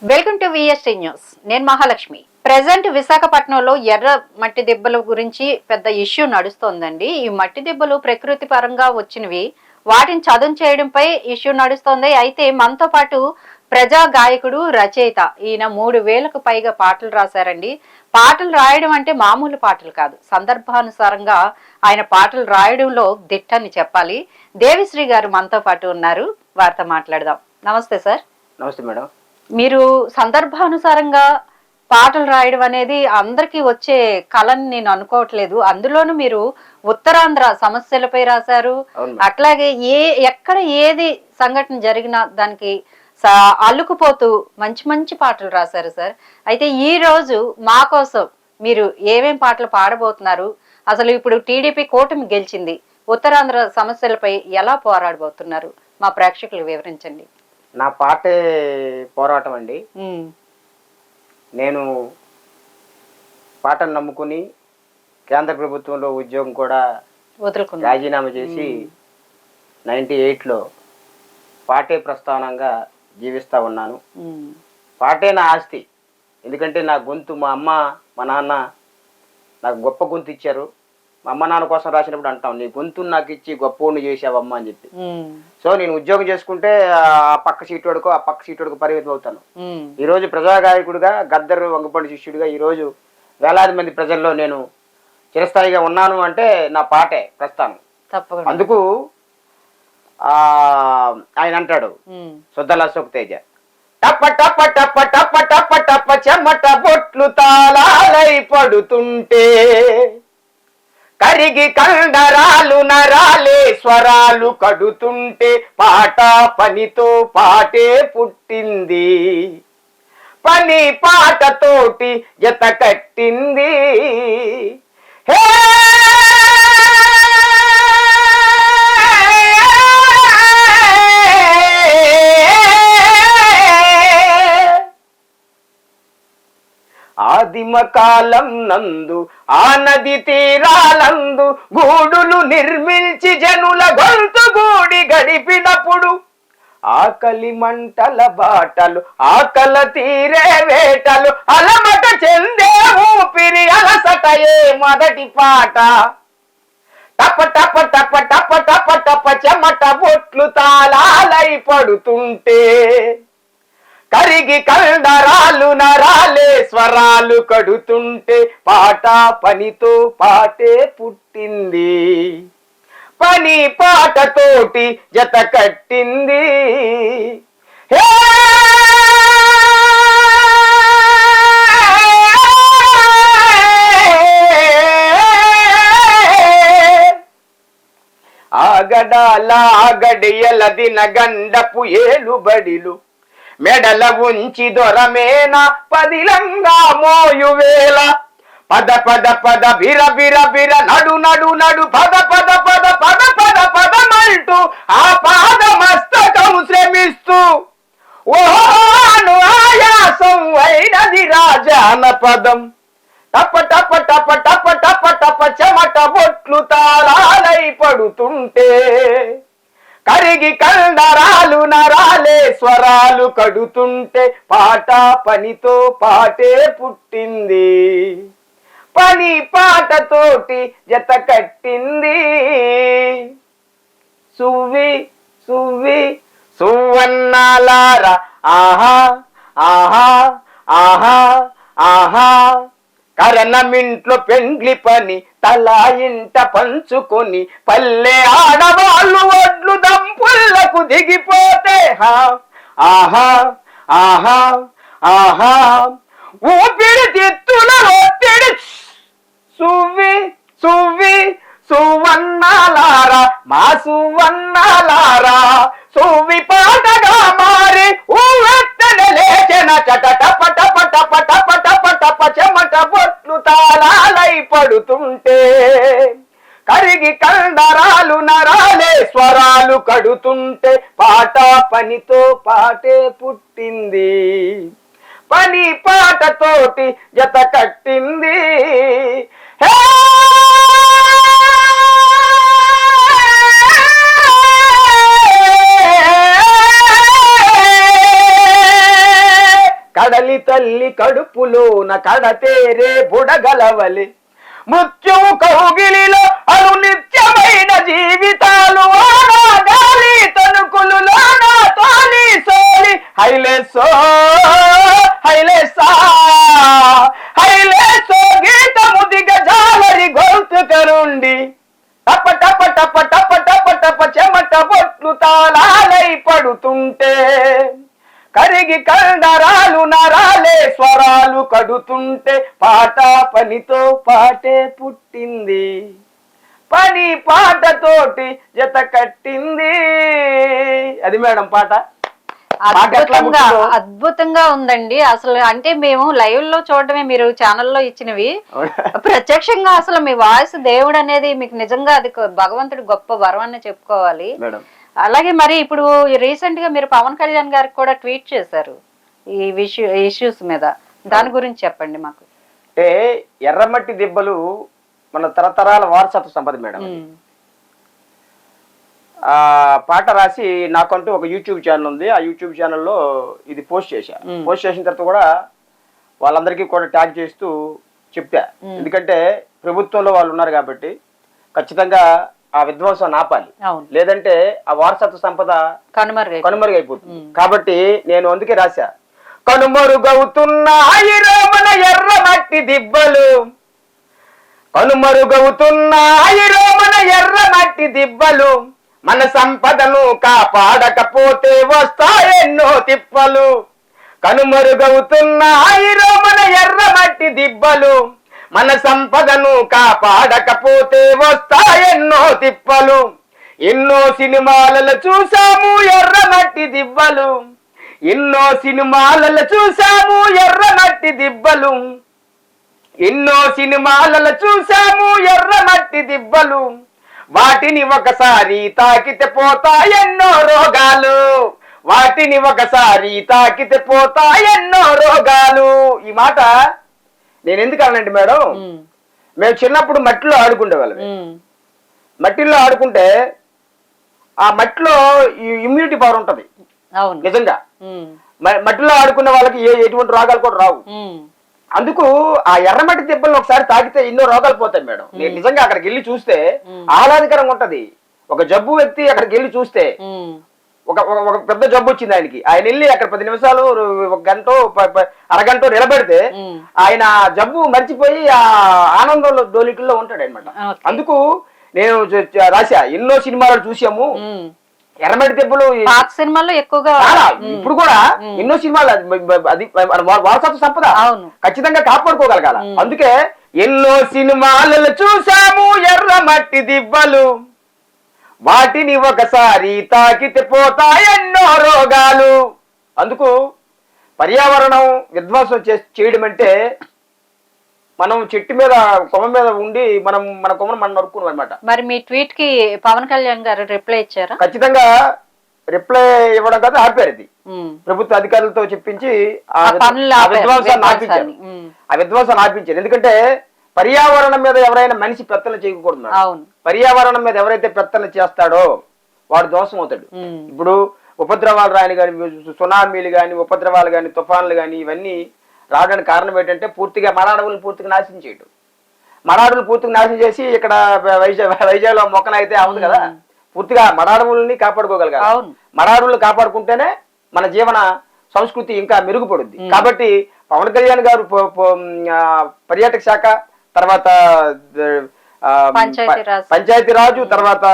Welcome to VST news. నేను Mahalakshmi. Present విశాఖపట్నంలో ఎర్ర మట్టి దెబ్బల గురించి పెద్ద ఇష్యూ నడుస్తోందండి. ఈ మట్టి దెబ్బలు ప్రకృతి పరంగా వచ్చినవి, వాటిని చదును చేయడంపై ఇష్యూ నడుస్తోంది. అయితే మనతో పాటు ప్రజా గాయకుడు, రచయిత, ఈయన 3000కు పైగా పాటలు రాశారండి. పాటలు రాయడం అంటే మామూలు పాటలు కాదు, సందర్భానుసారంగా ఆయన పాటలు రాయడంలో దిట్టని చెప్పాలి. దేవిశ్రీ గారు మనతో పాటు ఉన్నారు, వారితో మాట్లాడదాం. నమస్తే సార్. నమస్తే మేడం. మీరు సందర్భానుసారంగా పాటలు రాయడం అనేది అందరికీ వచ్చే కళని నేను అనుకోవట్లేదు. అందులోనూ మీరు ఉత్తరాంధ్ర సమస్యలపై రాశారు. అట్లాగే ఎక్కడ ఏది సంఘటన జరిగినా దానికి అల్లుకుపోతూ మంచి మంచి పాటలు రాశారు సార్. అయితే ఈ రోజు మా కోసం మీరు ఏమేం పాటలు పాడబోతున్నారు, అసలు ఇప్పుడు టీడీపీ కూటమి గెలిచింది, ఉత్తరాంధ్ర సమస్యలపై ఎలా పోరాడబోతున్నారు, మా ప్రేక్షకులు వివరించండి. నా పాటే పోరాటం అండి. నేను పాటను నమ్ముకుని కేంద్ర ప్రభుత్వంలో ఉద్యోగం కూడా రాజీనామా చేసి 98లో పాటే ప్రస్థానంగా జీవిస్తా ఉన్నాను. పాటే నా ఆస్తి. ఎందుకంటే నా గొంతు, మా అమ్మ మా నాన్న నాకు గొప్ప గొంతు ఇచ్చారు. మా అమ్మ నాన్న కోసం రాసినప్పుడు అంటాం, నీ గొంతు నాకు ఇచ్చి గొప్పవాడిని చేసావమ్మ అని చెప్పి. సో నేను ఉద్యోగం చేసుకుంటే ఆ పక్క సీటు వరకు ఆ పక్క సీటు వరకు పరిమితం అవుతాను. ఈ రోజు ప్రజాగాయకుడిగా, గద్దర్ వంగపండి శిష్యుడిగా ఈ రోజు వేలాది మంది ప్రజల్లో నేను చిరస్థాయిగా ఉన్నాను అంటే నా పాటే ప్రస్థానం. అందుకు ఆయన అంటాడు సుద్దల అశోక్ తేజ, టప్ప టప్ప టప్ప టప్ప టప్ప టప్ప చెమట బొట్లు తాళాలై పడుతుంటే, కరిగి కండరాలు నరాలే స్వరాలు కడుతుంటే, పాట పనితో పాటే పుట్టింది, పని పాటతోటి జత కట్టింది. హే ఆదిమ కాలం నందు ఆ నది తీరాలందు గూడులు నిర్మించి జనుల గొంతు గూడి గడిపినప్పుడు, ఆకలి మంటల బాటలు ఆకల తీరే వేటలు అలమట చెందే ఊపిరి అలసటయే మొదటి పాట. టప టప టప టప టప టప చెమట బొట్లు తాళాలై పడుతుంటే, కరిగి కండరాలు నరాలే స్వరాలు కడుతుంటే, పాట పనితో పాటే పుట్టింది, పని పాటతోటి జత కట్టింది. హే ఆగడాల ఆగడియల దిన గండపు ఏలుబడిలు మెడల ఉంచి దొరమేన పదిలంగా మోయువేళ, పద పద పద బిర బిర బిర నడు నడు నడు పద పద పద పద పద పదమంటూ ఆ పాద మస్తకం శ్రమిస్తూ ఓను ఆయాసం అయినది రాజాన పదం. టప టప టప టప టప టప చెమట బొట్లు తాళాలై పడుతుంటే, కరిగి కండరాలు నరాలే స్వరాలు కడుతుంటే, పాట పనితో పాటే పుట్టింది, పని పాటతోటి జత కట్టింది. సువ్వి సువ్వి సువన్నాలారా ఆహా ఆహా ఆహా ఆహా, కరణమింట్లో పెండ్లి పని తలా ఇంట పంచుకొని, పల్లె ఆడవాళ్ళు ఒడ్లు దంపుళ్లకు దిగిపోతే, ఆహా ఆహా ఆహా ఊపిరి తిత్తుల ఒత్తిడి. సువ్వి సువ్వి సువన్నాలారా మా సువన్నాలారా, సువ్వి పాటగా మారి ఊవెత్తన లేచిన చట టప టప టప టప టప టప చెమట బొట్లు తాళాలై పడుతుంటే, కరిగి కండరాలు నరాలే స్వరాలు కడుతుంటే, పాట పనితో పాటే పుట్టింది, పని పాటతోటి జత కట్టింది. హే కడలి తల్లి కడుపులోన కడతేరే బుడగలవలి మృత్యువు కౌగిలిలో అను నిత్యమైన జీవితాలు గాలి తణుకులులోన తోలి సోలి హైలేసో హైలేసా హైలేసో గీతము దిగజాలరి గొంతుకరుండి టప టప టప టప టప టప చెమట బొట్లు తాళాలై పడుతుంటే కరిగి కండరాలు నరాలే స్వరాలు కడుతుంటే పాట పనితో పాటే పుట్టింది పని పాటతోటి జత కట్టింది. అది మేడం పాట. అద్భుతంగా అద్భుతంగా ఉందండి. అసలు అంటే మేము లైవ్ లో చూడడమే, మీరు ఛానల్లో ఇచ్చినవి ప్రత్యక్షంగా అసలు మీ వాయిస్ దేవుడు అనేది మీకు నిజంగా అది భగవంతుడి గొప్ప వరం అని చెప్పుకోవాలి. అలాగే మరి ఇప్పుడు రీసెంట్ గా మీరు పవన్ కళ్యాణ్ గారికి కూడా ట్వీట్ చేశారు ఈ ఇష్యూస్ మీద, దాని గురించి చెప్పండి మాకు. అంటే ఎర్రమట్టి దిబ్బలు మన తరతరాల వారసత్వ సంపద మేడం. ఆ పాట రాసి నాకంటూ ఒక యూట్యూబ్ ఛానల్ ఉంది. ఆ యూట్యూబ్ ఛానల్లో ఇది పోస్ట్ చేశా. పోస్ట్ చేసిన తర్వాత కూడా వాళ్ళందరికీ కూడా ట్యాగ్ చేస్తూ చెప్పా. ఎందుకంటే ప్రభుత్వంలో వాళ్ళు ఉన్నారు కాబట్టి ఖచ్చితంగా ఆ విధ్వంసం ఆపాలి, లేదంటే ఆ వారసత్వ సంపద కనుమరుగైపోతుంది. కాబట్టి నేను అందుకే రాశా, కనుమరుగవుతున్నాయి మన ఎర్రమట్టి దిబ్బలు, కనుమరుగవుతున్నాయి మన ఎర్రమట్టి దిబ్బలు, మన సంపదను కాపాడకపోతే వస్తాయెన్నో తిప్పలు. కనుమరుగవుతున్నాయి మన ఎర్రమట్టి దిబ్బలు, మన సంపదను కాపాడకపోతే వస్తాయెన్నో తిప్పలు. ఎన్నో సినిమాలలో చూసాము ఎర్రమట్టి దిబ్బలు, ఎన్నో సినిమాలలో చూసాము ఎర్రమట్టి దిబ్బలు, ఎన్నో సినిమాలలో చూసాము ఎర్రమట్టి దిబ్బలు. వాటిని ఒకసారి తాకితే పోతాయెన్నో రోగాలు, వాటిని ఒకసారి తాకితే పోతాయెన్నో రోగాలు. ఈ మాట నేను ఎందుకు అనండి మేడం, మేము చిన్నప్పుడు మట్టిలో ఆడుకుండేవాళ్ళం. మట్టిలో ఆడుకుంటే ఆ మట్టిలో ఇమ్యూనిటీ పవర్ ఉంటది నిజంగా. మట్టిలో ఆడుకునే వాళ్ళకి ఎటువంటి రోగాలు కూడా రావు. అందుకు ఆ ఎర్రమట్టి దెబ్బలను ఒకసారి తాకితే ఎన్నో రోగాలు పోతాయి మేడం. నేను నిజంగా అక్కడికి వెళ్ళి చూస్తే ఆహ్లాదకరంగా ఉంటది. ఒక జబ్బు వ్యక్తి అక్కడికి వెళ్ళి చూస్తే, ఒక పెద్ద జబ్బు వచ్చింది ఆయనకి, ఆయన వెళ్ళి అక్కడ 10 నిమిషాలు ఒక గంట అరగంట నిలబెడితే ఆయన జబ్బు మర్చిపోయి ఆ ఆనందంలో డోలికల్లో ఉంటాడు అనమాట. అందుకు నేను రాశా, ఎన్నో సినిమాలు చూసాము ఎర్రమట్టి దెబ్బలు సినిమాల్లో ఎక్కువగా, ఇప్పుడు కూడా ఎన్నో సినిమాలు, అది వారసత్వ సంపద ఖచ్చితంగా కాపాడుకోగలగాల. అందుకే ఎన్నో సినిమాలలో చూసాము ఎర్రమట్టి దిబ్బలు, వాటిని ఒకసారి తాకితే పోతాయెన్నో రోగాలు. అందుకు పర్యావరణం విధ్వంసం చేయడం అంటే మనం చెట్టు మీద కొమ్మ మీద ఉండి మన కొమ్మను మనం నరుక్కున్నాం అనమాట. మరి మీ ట్వీట్ కి పవన్ కళ్యాణ్ గారు రిప్లై ఇచ్చారా? ఖచ్చితంగా రిప్లై ఇవ్వడం కాదు, ఆపారు. ఇది ప్రభుత్వ అధికారులతో చెప్పించి ఆ విధ్వంసాన్ని ఆపించారు. ఆ విధ్వంసాన్ని ఆపించారు. ఎందుకంటే పర్యావరణం మీద ఎవరైనా మనిషి పెత్తన చేయకూడదు. పర్యావరణం మీద ఎవరైతే పెత్తన చేస్తాడో వాడు దోషం అవుతాడు. ఇప్పుడు ఉపద్రవాలు రాని కానీ, సునామీలు కానీ, ఉపద్రవాలు కానీ, తుఫాన్లు కానీ, ఇవన్నీ రావడానికి కారణం ఏంటంటే పూర్తిగా మడాడవులను పూర్తిగా నాశనం చేయడం. మడాడవులు పూర్తిగా నాశనం చేసి ఇక్కడ వైజాగ్లో మొక్కనైతే అవుతుంది కదా, పూర్తిగా మడాడవుల్ని కాపాడుకోగలగాలి. మడాడవులు కాపాడుకుంటేనే మన జీవన సంస్కృతి ఇంకా మెరుగుపడుద్ది. కాబట్టి పవన్ కళ్యాణ్ గారు పర్యాటక శాఖ, తర్వాత పంచాయతీరాజు, తర్వాత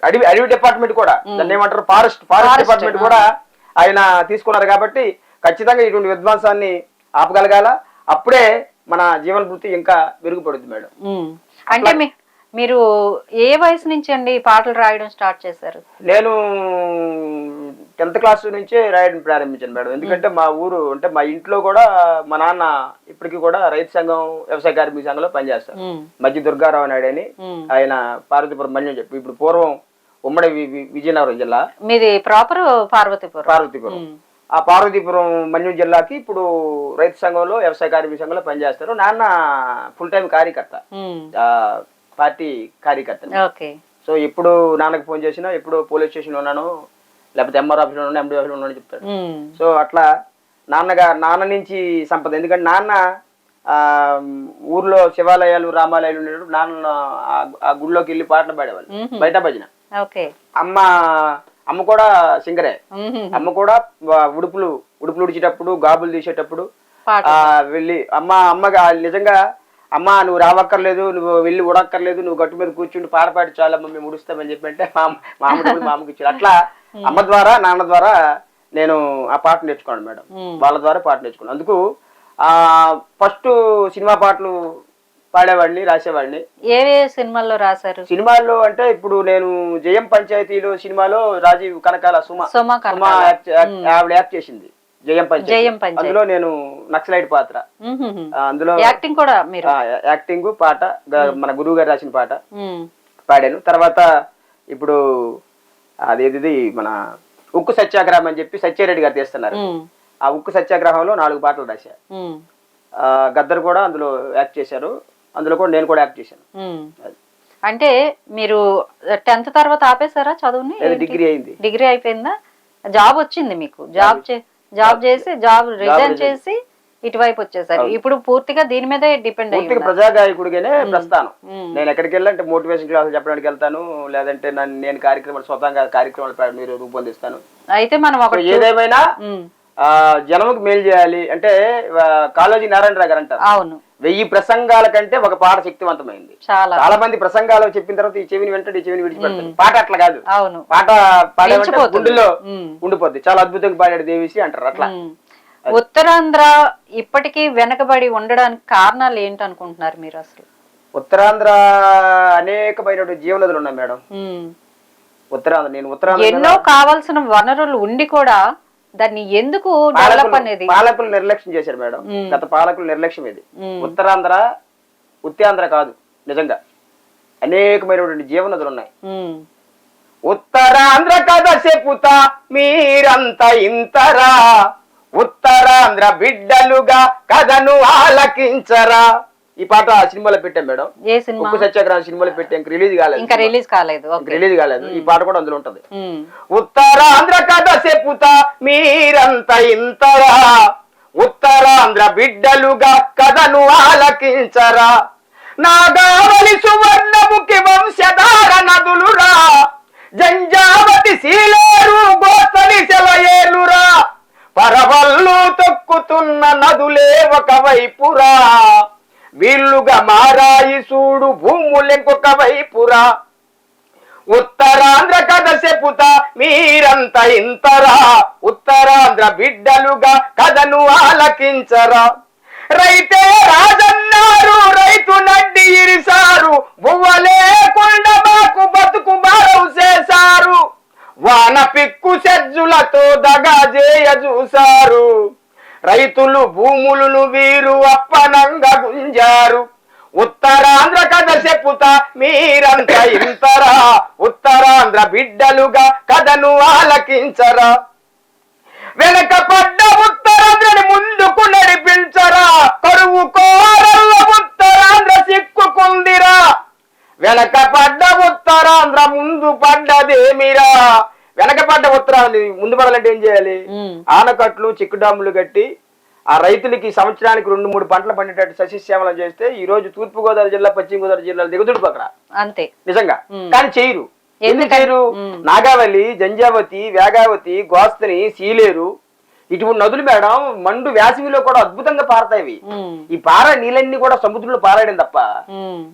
అడవి డిపార్ట్మెంట్ కూడా, దాన్ని ఏమంటారు ఫారెస్ట్ డిపార్ట్మెంట్ కూడా ఆయన తీసుకున్నారు. కాబట్టి ఖచ్చితంగా ఇటువంటి విధ్వంసాన్ని ఆపగలగాల. అప్పుడే మన జీవన వృత్తి ఇంకా మెరుగుపడుద్ది మేడం. అంటే మీరు ఏ వయసు నుంచి అండి పాటలు రాయడం స్టార్ట్ చేశారు? నేను 10th క్లాస్ నుంచే రాయడం ప్రారంభించాను మేడం. ఎందుకంటే మా ఊరు అంటే మా ఇంట్లో కూడా మా నాన్న ఇప్పటికీ కూడా రైతు సంఘం, వ్యవసాయ కార్మిక సంఘంలో పనిచేస్తారు. మధ్య దుర్గారావు నాయుడు అని, ఆయన పార్వతీపురం మన్యం చెప్పి, ఇప్పుడు పూర్వం ఉమ్మడి విజయనగరం జిల్లా, మీది ప్రాపర్ పార్వతీపురం. ఆ పార్వతీపురం మన్యం జిల్లాకి ఇప్పుడు రైతు సంఘంలో, వ్యవసాయ కార్మిక సంఘంలో పనిచేస్తారు. నాన్న ఫుల్ టైం కార్యకర్త, పార్టీ కార్యకర్త. సో ఎప్పుడు నాన్నకు ఫోన్ చేసినా, ఎప్పుడు పోలీస్ స్టేషన్ ఉన్నాను, లేకపోతే ఎంఆర్ ఆఫీస్లో ఉండి ఎండి ఆఫీస్లో ఉండని చెప్తాడు. సో అట్లా నాన్న నుంచి సంపద. ఎందుకంటే నాన్న ఊర్లో శివాలయాలు రామాలయాలు ఉండేటప్పుడు నాన్న ఆ గుడిలోకి వెళ్ళి పాటలు పాడేవాళ్ళు, బయట భజన. అమ్మ కూడా సింగరే. అమ్మ కూడా ఉడుపులు ఉడిచేటప్పుడు, గాబులు తీసేటప్పుడు వెళ్ళి అమ్మగా నిజంగా అమ్మ నువ్వు రావక్కర్లేదు, నువ్వు వెళ్ళి ఉడక్కర్లేదు, నువ్వు గట్టు మీద కూర్చుండి పాడపాడి చాలమ్మ మేము ఉడుస్తామని చెప్పి అంటే మా అమ్మకి ఇచ్చారు. అట్లా అమ్మ ద్వారా నాన్న ద్వారా నేను ఆ పాట నేర్చుకున్నాను మేడం. వాళ్ళ ద్వారా పాట నేర్చుకున్నాను. అందుకు ఫస్ట్ సినిమా పాటలు పాడేవాడిని, రాసేవాడిని. ఏ సినిమాల్లో రాశారు? సినిమాల్లో అంటే ఇప్పుడు నేను జయం పంచాయతీలో సినిమాలో రాజీవ్ కనకాల సుమ ఆవిడ యాక్ట్ చేసింది జయం పంచాయతీ. అందులో నేను నక్సలైట్ పాత్ర. అందులో యాక్టింగ్ కూడా యాక్టింగ్ పాట మన గురువు గారు రాసిన పాట పాడాను. తర్వాత ఇప్పుడు అదేది మన ఉక్కు సత్యాగ్రహం అని చెప్పి సత్యారెడ్డి గారు తీస్తున్నారు. ఆ ఉక్కు సత్యాగ్రహంలో 4 పాటలు రాశా. గద్దర్ కూడా అందులో యాక్ట్ చేశారు. అందులో కూడా నేను కూడా యాక్ట్ చేశాను. అంటే మీరు 10th తర్వాత ఆపేశారా చదువుని? డిగ్రీ అయింది. డిగ్రీ అయిపోయిందా? జాబ్ వచ్చింది మీకు? జాబ్ చేసి రిజైన్ చేసి ఇటువైపు వచ్చేసారు. ఇప్పుడు పూర్తిగా దీని మీదే డిపెండ్ అయ్యి ప్రజాగాయకుడిగానే ప్రస్థానం. నేను ఎక్కడికి వెళ్ళాలంటే మోటివేషన్ క్లాసులు చెప్పడానికి వెళ్తాను, లేదంటే నేను కార్యక్రమాలు స్వతంగా కార్యక్రమాలు మీరు రూపొందిస్తాను. అయితే మనం ఏదేమైనా జనముకు మేలు చేయాలి అంటే కాళోజీ నారాయణరావు గారు అంటారు, అవును 1000 ప్రసంగాల కంటే ఒక పాట శక్తివంతమైంది. చాలా మంది ప్రసంగాలు చెప్పిన తర్వాత ఈ చెవిని వెంటనే ఈ చెవిని విడిచిపెడతారు. పాట అట్లా కాదు, పాట పాడే గుండెల్లో ఉండిపోద్ది. చాలా అద్భుతంగా పాడాడు దేవిశ్రీ అంటారు. అట్లా ఉత్తరాంధ్ర ఇప్పటికీ వెనకబడి ఉండడానికి కారణాలు ఏంటి అనుకుంటున్నారు మీరు? అసలు ఉత్తరాంధ్ర అనేకమైన జీవనదులు ఉన్నాయి మేడం. ఉత్తరాంధ్ర ఎన్నో కావాల్సిన వనరులు ఉండి కూడా దాన్ని ఎందుకు డెవలప్ అనేది పాలకులు నిర్లక్ష్యం చేశారు మేడం. గత పాలకులు నిర్లక్ష్యం ఇది. ఉత్తరాంధ్ర ఉత్యాంధ్ర కాదు, నిజంగా అనేకమైనటువంటి జీవనదులు ఉన్నాయి. ఉత్తరాంధ్ర కథ చెప్పుతా మీరంతా ఇంతరా, ఉత్తరాంధ్ర బిడ్డలుగా కథను ఆలకించరా. ఈ పాట సినిమాలో పెట్టాం మేడం. ఏ సినిమా? ఉక్కు సత్యాగ్రహం సినిమాలో పెట్టాం. రిలీజ్ కాలేదు. ఈ పాట కూడా అందులో ఉంటది. ఉత్తరాంధ్ర కథ చెప్పుతా మీరంతా ఇంతరా, ఉత్తరాంధ్ర బిడ్డలుగా కథను ఆలకించరా, నాగావళి సువర్ణముఖి వంశధార నదులురా, జంజావతి సీలేరు గోస్తలి సెలయేలురా, పరవళ్ళు తొక్కుతున్న నదులే ఒకవైపురా, వీళ్ళుగా మారాయి చూడు భూములెంకొక వైపురా, ఉత్తరాంధ్ర కథ చెప్పుతా మీరంతా ఇంతరా, ఉత్తరాంధ్ర బిడ్డలుగా కథను ఆలకించరా, రైతే రాజన్నారు రైతు నడ్డి ఇరిసారు, బువ్వలేకుండా మాకు బతుకు బారవు చేశారు, వాన పిక్కు సెజ్జులతో దగా చేయ చూశారు, రైతులు భూములను వీరు అప్పనంగా గుంజారు, ఉత్తరాంధ్ర కథ చెప్పుతా మీరంతా ఇంతరా, ఉత్తరాంధ్ర బిడ్డలుగా కథను ఆలకించరా, వెనక పడ్డ ఉత్తరాంధ్రని ముందుకు నడిపించరా, కరువు కోరల్ల ఉత్తరాంధ్ర సిక్కుకుందిరా, వెనక పడ్డ ఉత్తరాంధ్ర ముందు పడ్డదేమిరా. వెనక పడ్డ ఉత్తరాంధ్ర ముందు పడాలంటే ఏం చేయాలి? ఆనకట్లు చెక్కు డాములు కట్టి ఆ రైతులకి సంవత్సరానికి 2-3 పంటలు పండేటట్టు సస్యశ్యామలం చేస్తే ఈ రోజు తూర్పు గోదావరి జిల్లా, పశ్చిమ గోదావరి జిల్లాలు దిగుతుడు పక్కన అంతే నిజంగా. కానీ చేయరు. ఎందుకు చేయరు? నాగావళి, జంజావతి, వేగావతి, గోస్తని, సీలేరు ఇటువంటి నదులు మేడం మండు వేసవిలో కూడా అద్భుతంగా పారతాయి. ఈ పార నీళ్ళన్నీ కూడా సముద్రంలో పారాయడం తప్ప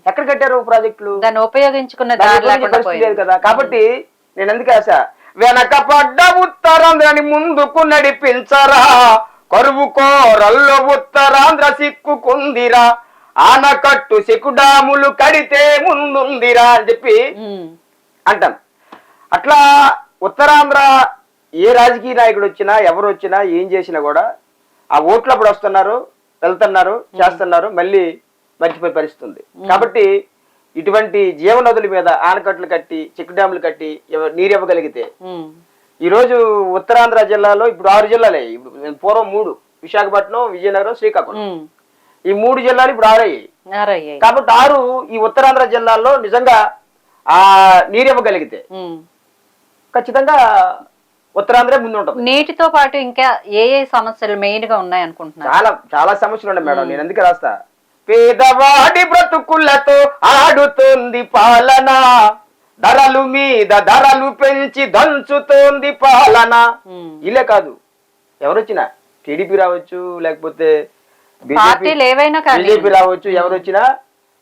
ఎక్కడ కట్టారు ప్రాజెక్టులు? దాన్ని ఉపయోగించుకున్న పరిస్థితి లేదు కదా. కాబట్టి నేను ఎందుకు ఆశ, వెనక పడ్డ ఉత్తరాంధ్రని ముందుకు నడిపించరా, కరువు కోరల్లో ఉత్తరాంధ్ర సిక్కుకుందిరా, ఆనకట్టు చెక్కుడాములు కడితే ముందుందిరా అని చెప్పి అంటాం. అట్లా ఉత్తరాంధ్ర ఏ రాజకీయ నాయకుడు వచ్చినా, ఎవరు వచ్చినా, ఏం చేసినా కూడా ఆ ఓట్లు అప్పుడు వస్తున్నారు, వెళ్తున్నారు, చేస్తున్నారు, మళ్ళీ మర్చిపోయి పరిస్థితుంది. కాబట్టి ఇటువంటి జీవనదుల మీద ఆనకట్లు కట్టి, చెక్ డ్యాములు కట్టి నీరు ఇవ్వగలిగితే ఈ రోజు ఉత్తరాంధ్ర జిల్లాలో ఇప్పుడు 6 జిల్లాలే. పూర్వం 3, విశాఖపట్నం, విజయనగరం, శ్రీకాకుళం, ఈ 3 జిల్లాలు ఇప్పుడు 6 అయ్యాయి. కాబట్టి 6 ఈ ఉత్తరాంధ్ర జిల్లాల్లో నిజంగా ఆ నీరు ఇవ్వగలిగితే ఖచ్చితంగా ఉత్తరాంధ్రే ముందు ఉంటుంది. నీటితో పాటు ఇంకా ఏ ఏ సమస్యలు మెయిన్ గా ఉన్నాయి అనుకుంటున్నారు? చాలా చాలా సమస్యలు ఉన్నాయి మేడం. నేను ఎందుకు రాస్తా, పేదవాడి బ్రతుకులతో ఆడుతోంది పాలన, ధరలు మీద ధరలు పెంచి దంచుతోంది పాలన. ఇలే కాదు, ఎవరొచ్చినా టీడీపీ రావచ్చు, లేకపోతే బీజేపీ రావచ్చు, ఎవరొచ్చినా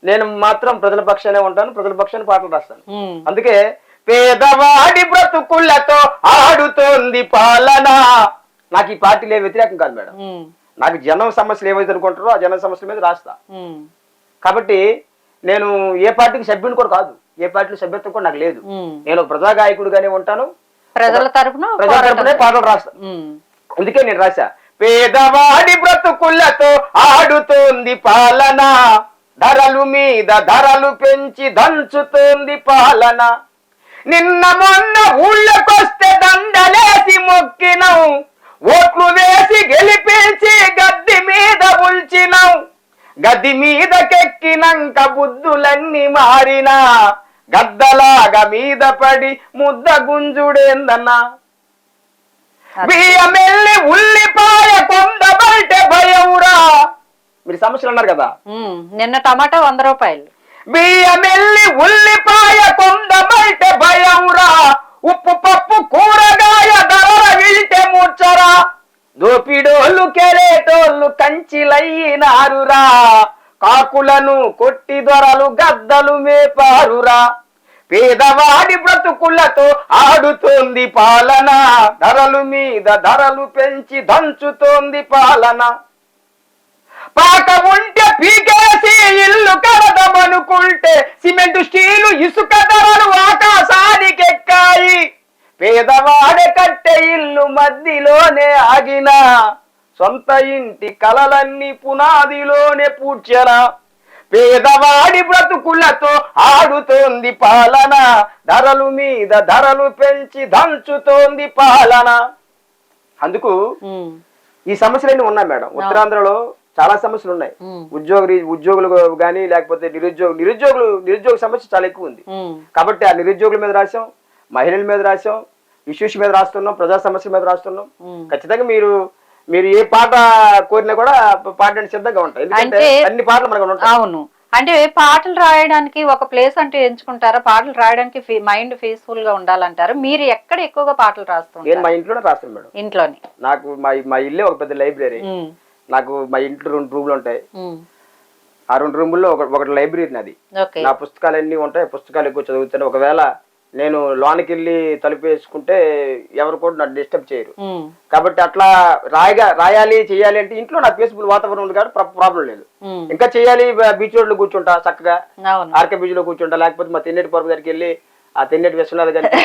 నేను మాత్రం ప్రజల పక్షానే ఉంటాను, ప్రజల పక్షాన్ని పాటలు రాస్తాను. అందుకే పేదవాడి బ్రతుకులతో ఆడుతోంది పాలన. నాకు ఈ పార్టీలే వ్యతిరేకం కాదు మేడం. నాకు జనం సమస్యలు ఏవైతే అనుకుంటారో ఆ జనం సమస్యల మీద రాస్తా. కాబట్టి నేను ఏ పార్టీకి సభ్యుని కూడా కాదు, ఏ పార్టీలో సభ్యత్వం కూడా నాకు లేదు. నేను ప్రజా గాయకుడుగానే ఉంటాను, ప్రజల తరపునే పాటలు రాస్తాను. అందుకే నేను రాశా, పేదవాడి బ్రతుకులతో ఆడుతోంది పాలన, ధరలు మీద ధరలు పెంచి దంచుతోంది పాలన. నిన్న మొన్న ఊళ్ళకొస్తే దండలేసి మొక్కినాం, ఓట్లు వేసి గెలిపించి గద్దె మీద ఉల్చినాం. గద్దె మీదకెక్కినాక బుద్ధులన్నీ మారినా, గద్దలాగా మీద పడి ముద్ద గుంజుడేందన్నా. బియ్యమెల్లి ఉల్లిపాయ కొండబల్టే భయవురా. మీరు సమస్యలు అన్నారు కదా, నిన్న టమాటా 100 రూపాయలు. బియ్యమెల్లి ఉల్లిపాయ కొండబల్టే భయవురా, ఉప్పు పప్పు కూరగాయ ధరల వింటే మూర్చరా. దోపిడోళ్ళు కెరేటోళ్ళు కంచిలయ్యినారురా, కాకులను కొట్టి దొరలు గద్దలు మేపారురా. పేదవాడి బ్రతుకులతో ఆడుతోంది పాలన, ధరలు మీద ధరలు పెంచి దంచుతోంది పాలన. పాక ఉంటే పీకేసి ఇల్లు కడదామనుకుంటే సిమెంట్ స్టీలు ఇసుక ధరలు ఆకాశానికెక్కాయి. పేదవాడే కట్టే ఇల్లు మధ్యలోనే ఆగిన, సొంత ఇంటి కలలన్నీ పునాదిలోనే పూడ్చెరా. పేదవాడి బ్రతుకులతో ఆడుతోంది పాలన, ధరలు మీద ధరలు పెంచి దంచుతోంది పాలన. అందుకు ఈ సమస్యలన్నీ ఉన్నాయి మేడం. ఉత్తరాంధ్రలో చాలా సమస్యలు ఉన్నాయి. ఉద్యోగులు గానీ, లేకపోతే నిరుద్యోగ సమస్య చాలా ఎక్కువ ఉంది. కాబట్టి ఆ నిరుద్యోగుల మీద రాశాం, మహిళల మీద రాశాం, ఇష్యూస్ మీద రాస్తున్నాం, ప్రజా సమస్యల మీద రాస్తున్నాం. ఖచ్చితంగా మీరు ఏ పాట కోరినా కూడా పాడడానికి సిద్ధంగా ఉంటాయి. ఎందుకంటే అన్ని పాటలు మనకు ఉంటాయి. అవును, అంటే పాటలు రాయడానికి ఒక ప్లేస్ అంటే ఎంచుకుంటారా? పాటలు రాయడానికి మైండ్ పీస్ఫుల్ గా ఉండాలంటారు. మీరు ఎక్కడ ఎక్కువగా పాటలు రాస్తుంటారు? నేను మా ఇంట్లోనే రాస్తాను మేడం. ఇంట్లోనే. నాకు మా ఇల్లే ఒక పెద్ద లైబ్రరీ. నాకు మా ఇంట్లో 2 రూమ్లు ఉంటాయి. ఆ 2 రూముల్లో ఒకటి లైబ్రరీ నాది. నా పుస్తకాలు అన్ని ఉంటాయి, పుస్తకాలు ఎక్కువ చదువుతాను. ఒకవేళ నేను లోనికి వెళ్ళి తలుపు వేసుకుంటే ఎవరు కూడా నన్ను డిస్టర్బ్ చేయరు. కాబట్టి అట్లా రాయాలి చేయాలి అంటే ఇంట్లో నాకు పీస్ఫుల్ వాతావరణం ఉంది కాబట్టి ప్రాబ్లం లేదు. ఇంకా చేయాలి, బీచ్ రోడ్ లో కూర్చుంటా చక్కగా, ఆర్కే బీచ్ లో కూర్చుంటా, లేకపోతే మా తెన్నేటి పొరపు దగ్గరికి వెళ్ళి ఆ తెన్నేటి విశ్వనాథ్ గారికి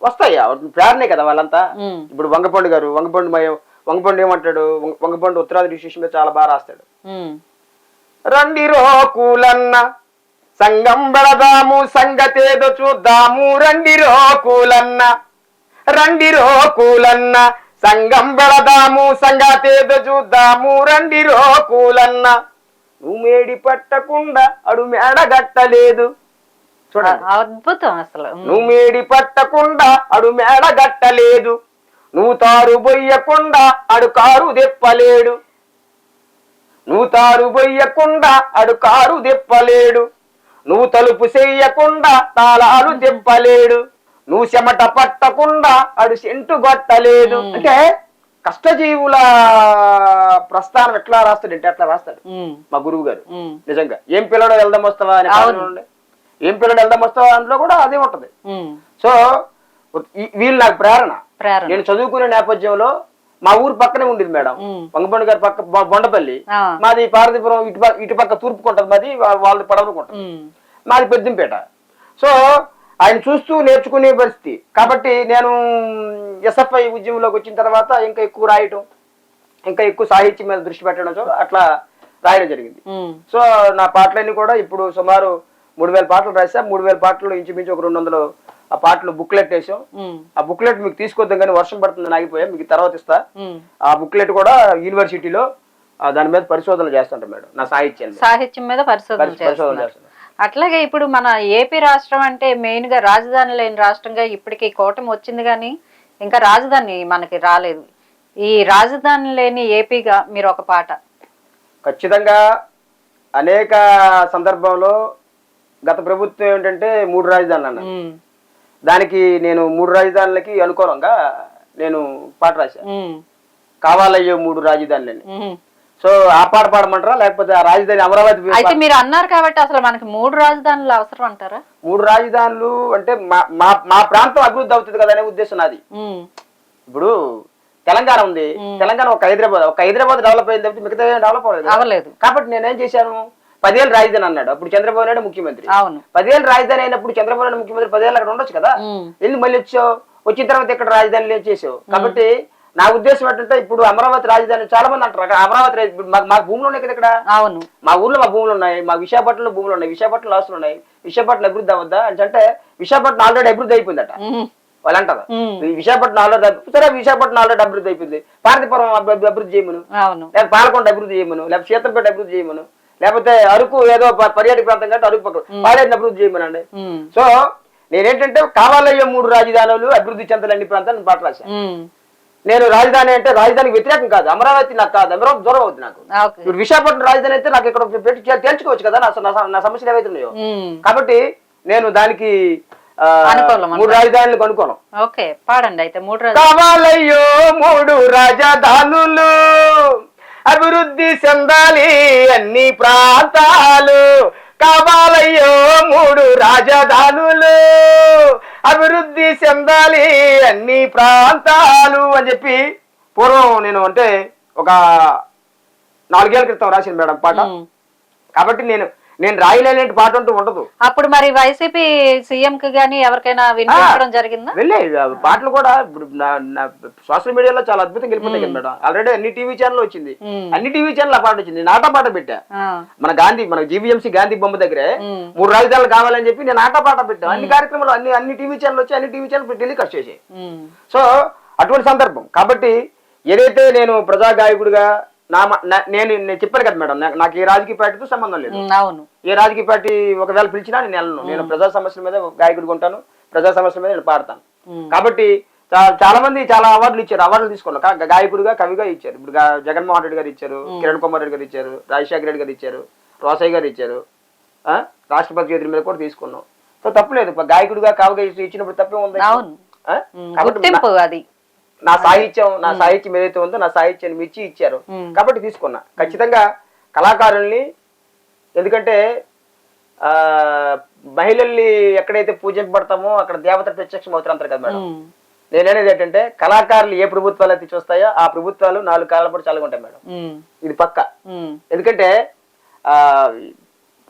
వస్తాయి ప్రేరణే కదా వాళ్ళంతా. ఇప్పుడు వంగపండు ఏమంటాడు, వంగపండు ఉత్తరాది విశేషం మీద చాలా బాగా రాస్తాడు. రండి రోకులన్న సంగం బెడదాము, సంగతేదో చూద్దాము. రండి రోకులన్న సంగం బెడదాము, సంగతేదో చూద్దాము. రండి రోకులన్న నువ్వు మేడి పట్టకుండా అడు మేడగట్టలేదు. చూడండి, అద్భుతం అసలు. నువ్వు మేడి పట్టకుండా అడు మేడగట్టలేదు, నువ్వు తారు బొయ్యకుండా అడు కారు దెప్పలేడు. నువ్వు తారు బొయ్యకుండా అడు కారు దెప్పలేడు, నువ్వు తలుపు చెయ్యకుండా తాళాలు దెప్పలేడు, నువ్వు చెమట పట్టకుండా అడు సెంటు గొట్టలేడు. అంటే కష్టజీవుల ప్రస్థానం ఎట్లా రాస్తాడంటే అట్లా రాస్తాడు మా గురువు గారు. నిజంగా ఏం పిల్లడు వెళ్దాం వస్తావా అని, ఏం పిల్లడు వెళ్దాం వస్తావా అందులో కూడా అదే ఉంటది. సో వీళ్ళు నాకు ప్రేరణ. నేను చదువుకునే నేపథ్యంలో మా ఊరు పక్కనే ఉండేది మేడం, వంగపండు గారి పక్క బొండపల్లి. మాది పార్వతీపురం, ఇటు పక్క తూర్పుకు ఉంటది మాది, వాళ్ళది పడవకు ఉంటది, మాది పెద్దంపేట. సో ఆయన చూస్తూ నేర్చుకునే పరిస్థితి. కాబట్టి నేను ఎస్ఎఫ్ఐ ఉద్యమంలోకి వచ్చిన తర్వాత ఇంకా ఎక్కువ రాయటం, ఇంకా ఎక్కువ సాహిత్యం మీద దృష్టి పెట్టడం, అట్లా రాయడం జరిగింది. సో నా పాటలన్నీ కూడా ఇప్పుడు సుమారు 3000 పాటలు రాసా. 3000 పాటలు ఇంచుమించు ఒక 200 ఆ పాటలు బుక్లెట్ వేసాం. ఆ బుక్లెట్ మీకు తీసుకొద్దాం కానీ వర్షం పడుతుందని ఆగిపోయా, మీకు తర్వాత ఇస్తా. ఆ బుక్లెట్ కూడా యూనివర్సిటీలో దాని మీద పరిశోధనలు చేస్తుంటాం మేడం. నా సాహిత్యం మీద పరిశోధన చేస్తాను. అట్లాగే ఇప్పుడు మన ఏపీ రాష్ట్రం అంటే మెయిన్ గా రాజధాని లేని రాష్ట్రంగా ఇప్పటికి కూటమి వచ్చింది కానీ ఇంకా రాజధాని మనకి రాలేదు. ఈ రాజధాని లేని ఏపీగా మీరు ఒక పాట. ఖచ్చితంగా అనేక సందర్భంలో గత ప్రభుత్వం ఏంటంటే 3 రాజధానులు అన్నారు. దానికి నేను 3 రాజధానులకి అనుకూలంగా నేను పాట రాశాను. కావాలయ్యో 3 రాజధానులని. సో ఆ పాట పాడమంటారా లేకపోతే ఆ రాజధాని అమరావతి? అయితే మీరు అన్నారు కాబట్టి అసలు మనకి 3 రాజధానులు అవసరం అంటారా? 3 రాజధానులు అంటే మా ప్రాంతం అభివృద్ధి అవుతుంది కదా అనే ఉద్దేశం నాది. ఇప్పుడు తెలంగాణ ఉంది, తెలంగాణ ఒక హైదరాబాద్ డెవలప్ అయింది తప్పితే మిగతా డెవలప్ అవ్వలేదు. కాబట్టి నేనేం చేశాను, 10 ఏళ్ళు రాజధాని అన్నాడు అప్పుడు చంద్రబాబు నాయుడు ముఖ్యమంత్రి. 10 ఏళ్ళు రాజధాని అయినప్పుడు చంద్రబాబు నాయుడు ముఖ్యమంత్రి 10 ఏళ్ళు అక్కడ ఉండొచ్చు కదా, ఎందుకు మళ్ళీ వచ్చావు? వచ్చిన తర్వాత ఇక్కడ రాజధాని చేసావు. కాబట్టి నా ఉద్దేశం ఏంటంటే ఇప్పుడు అమరావతి రాజధాని చాలా మంది అంటారు అమరావతి మాకు భూములు ఉన్నాయి కదా ఇక్కడ. అవును, మా ఊర్లో మా భూములు ఉన్నాయి, మా విశాఖపట్నంలో భూములు ఉన్నాయి, విశాఖపట్నంలో ఆస్తులు ఉన్నాయి. విశాఖపట్నం అభివృద్ధి అవ్వద్దా అంటే విశాఖపట్నం ఆల్రెడీ అభివృద్ధి అయిపోయిందట వాళ్ళు అంటారు. విశాఖపట్నం ఆల్రెడీ సరే, విశాఖపట్నం ఆల్రెడీ అభివృద్ధి అయిపోయింది. పార్వతీపురం అభివృద్ధి చేయమను, లేకపోతే పాలకొండ అభివృద్ధి చేయమను, లేకపోతే సీతంపేట అభివృద్ధి చేయమను, లేకపోతే అరకు ఏదో పర్యాటక ప్రాంతం కంటే అరకు పక్కన పాడేటిని అభివృద్ధి చేయమనండి. సో నేనేంటంటే కావాలయ్యే 3 రాజధానులు అభివృద్ధి చెందాలి అన్ని ప్రాంతాలను పాట రాశాను. నేను రాజధాని అంటే రాజధానికి వ్యతిరేకం కాదు, అమరావతి నాకు కాదు, అమరావతి దూరం అవుతుంది నాకు. ఇప్పుడు విశాఖపట్నం రాజధాని అయితే నాకు ఇక్కడ పెట్టి తేల్చుకోవచ్చు కదా నా సమస్యలు ఏవైతే ఉన్నాయో. కాబట్టి నేను దానికి 3 రాజధానులకు అనుకోను. ఓకే, పాడండి అయితే. 3 కావాలయ్యో 3 రాజధానులు అభివృద్ధి చెందాలి అన్ని ప్రాంతాలు. కావాలయ్యో 3 రాజధానులు అభివృద్ధి చెందాలి అన్ని ప్రాంతాలు అని చెప్పి పూర్వం నేను అంటే ఒక 4 ఏళ్ల క్రితం రాసింది మేడం పాట. కాబట్టి నేను రాయలేని పాట అంటూ ఉండదు. అప్పుడు మరి వైసీపీ సీఎం కి గానీ ఎవరికైనా వినిపించడం జరిగిందా? వెళ్ళే పాటలు కూడా ఇప్పుడు సోషల్ మీడియాలో చాలా అద్భుతంగా వెళ్ళిపోతాయి కదా మేడం. ఆల్రెడీ అన్ని టీవీ ఛానల్ వచ్చింది, అన్ని టీవీ ఛానల్ ఆ పాట వచ్చింది. ఆట పాట పెట్టా మన జీవీఎంసీ గాంధీ బొమ్మ దగ్గరే 3 రాజధానులు కావాలని చెప్పి నేను ఆట పాట పెట్టాను. అన్ని కార్యక్రమాలు అన్ని టీవీ ఛానల్ వచ్చి అన్ని టీవీ ఛానల్ టెలికాస్ట్ చేసాయి. సో అటువంటి సందర్భం. కాబట్టి ఏదైతే నేను ప్రజా గాయకుడిగా నేను చెప్పాను కదా మేడం, నాకు ఏ రాజకీయ పార్టీతో సంబంధం లేదు. ఏ రాజకీయ పార్టీ ఒకవేళ పిలిచినా నేను వెళ్ళను. నేను ప్రజా సమస్యల మీద గాయకుడిగా ఉంటాను, ప్రజా సమస్యల మీద నేను పాడతాను. కాబట్టి చాలా మంది చాలా అవార్డులు ఇచ్చారు, అవార్డులు తీసుకున్నాను. గాయకుడిగా కవిగా ఇచ్చారు. ఇప్పుడు జగన్మోహన్ రెడ్డి గారు ఇచ్చారు, కిరణ్ కుమార్ రెడ్డి గారు ఇచ్చారు, రాజశేఖర రెడ్డి గారు ఇచ్చారు, రోసయ్య గారు ఇచ్చారు, రాష్ట్రపతి చేతుల మీద కూడా తీసుకున్నాం. సో తప్పులేదు, గాయకుడిగా కవిగా ఇచ్చినప్పుడు తప్పే ఉంది. నా సాహిత్యం ఏదైతే ఉందో నా సాహిత్యాన్ని మెచ్చి ఇచ్చారు కాబట్టి తీసుకున్నా. ఖచ్చితంగా కళాకారుల్ని, ఎందుకంటే మహిళల్ని ఎక్కడైతే పూజింపబడతామో అక్కడ దేవత ప్రత్యక్షం అవుతారు అంటారు కదా మేడం. నేననేది ఏంటంటే కళాకారులు ఏ ప్రభుత్వాలు అయితే చూస్తాయో ఆ ప్రభుత్వాలు 4 కాలాల పాటు చల్లగుంటాయి మేడం. ఇది పక్క. ఎందుకంటే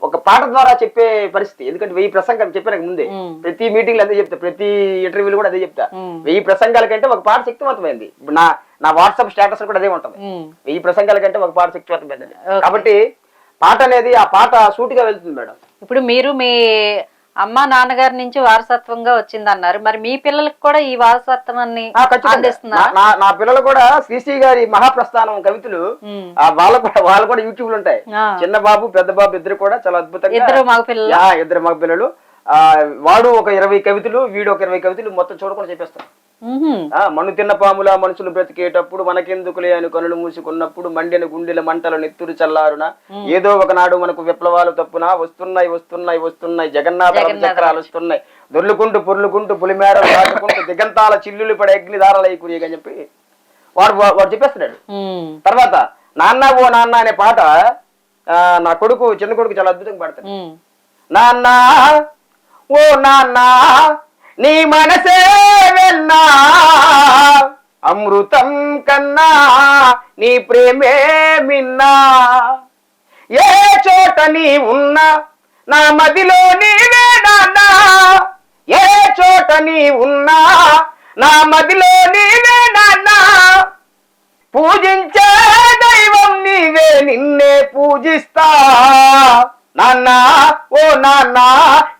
ఒక పాట ద్వారా చెప్పే పరిస్థితి. ఎందుకంటే 1000 ప్రసంగాలు చెప్పాను ముందే, ప్రతి మీటింగ్ లో అదే చెప్తా, ప్రతి ఇంటర్వ్యూలు కూడా అదే చెప్తా. 1000 ప్రసంగాల కంటే ఒక పాట శక్తివంతమైంది. ఇప్పుడు నా వాట్సాప్ స్టేటస్ కూడా అదే ఉంటుంది, 1000 ప్రసంగాల కంటే ఒక పాట శక్తివంతమైంది. కాబట్టి పాట అనేది ఆ పాట సూటిగా వెళ్తుంది మేడం. ఇప్పుడు మీరు మీ అమ్మ నాన్నగారి నుంచి వారసత్వంగా వచ్చిందన్నారు, మరి మీ పిల్లలకు కూడా ఈ వారసత్వాన్ని అందిస్తున్నారు? నా పిల్లలు కూడా శ్రీశ్రీ గారి మహాప్రస్థానం కవితలు వాళ్ళు కూడా యూట్యూబ్ లో ఉంటాయి. చిన్న బాబు పెద్ద బాబు ఇద్దరు కూడా చాలా అద్భుతంగా, ఇద్దరు మగ పిల్లలు. వాడు ఒక 20 కవితలు, వీడు ఒక 20 కవితలు మొత్తం చూడకుండా చెప్పేస్తాం. మన్ను తిన్న పాముల మనుషులు బ్రతికేటప్పుడు మనకెందుకులే అని కనులు మూసుకున్నప్పుడు మండిన గుండెల మంటలు నెత్తురు చల్లారున ఏదో ఒకనాడు మనకు విప్లవాలు తప్పున వస్తున్నాయి వస్తున్నాయి వస్తున్నాయి జగన్నాథ చక్రాలు వస్తున్నాయి దొర్లుకుంటూ పొర్లుకుంటూ పులిమేరలు దాటుకుంటూ దిగంతాల చిల్లులు పడే అగ్నిదారలై కురియని చెప్పి వాడు చెప్పేస్తున్నాడు. తర్వాత నాన్న ఓ నాన్న అనే పాట నా చిన్న కొడుకు చాలా అద్భుతంగా పాడతాడు. నాన్న ఓ నాన్న నీ మనసే వెన్నా అమృతం కన్నా నీ ప్రేమే మిన్నా ఏ చోట నీ ఉన్నా నా మదిలో నీవే నాన్నా ఏ చోట నీ ఉన్నా నా మదిలో నీవే నాన్నా పూజించే దైవం నీవే నిన్నే పూజిస్తా నాన్న ఓ నాన్న